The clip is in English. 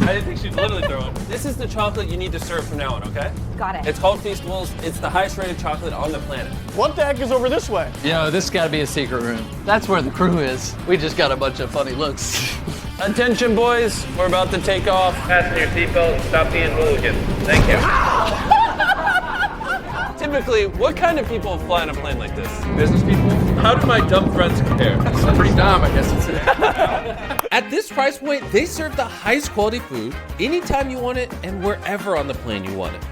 I didn't think she'd literally throw one. This is the chocolate you need to serve from now on, okay? Got it. It's called FACTUAL. It's the highest rated chocolate on the planet. What the heck is over this way? Yo, this has gotta be a secret room. That's where the crew is. We just got a bunch of funny looks. Attention, boys. We're about to take off. Fasten your seatbelts. Stop being hooligans. Thank you. Typically, what kind of people fly on a plane like this? Business people? How do my dumb friends compare? Pretty dumb, I guess it's At this price point, they serve the highest quality food anytime you want it and wherever on the plane you want it.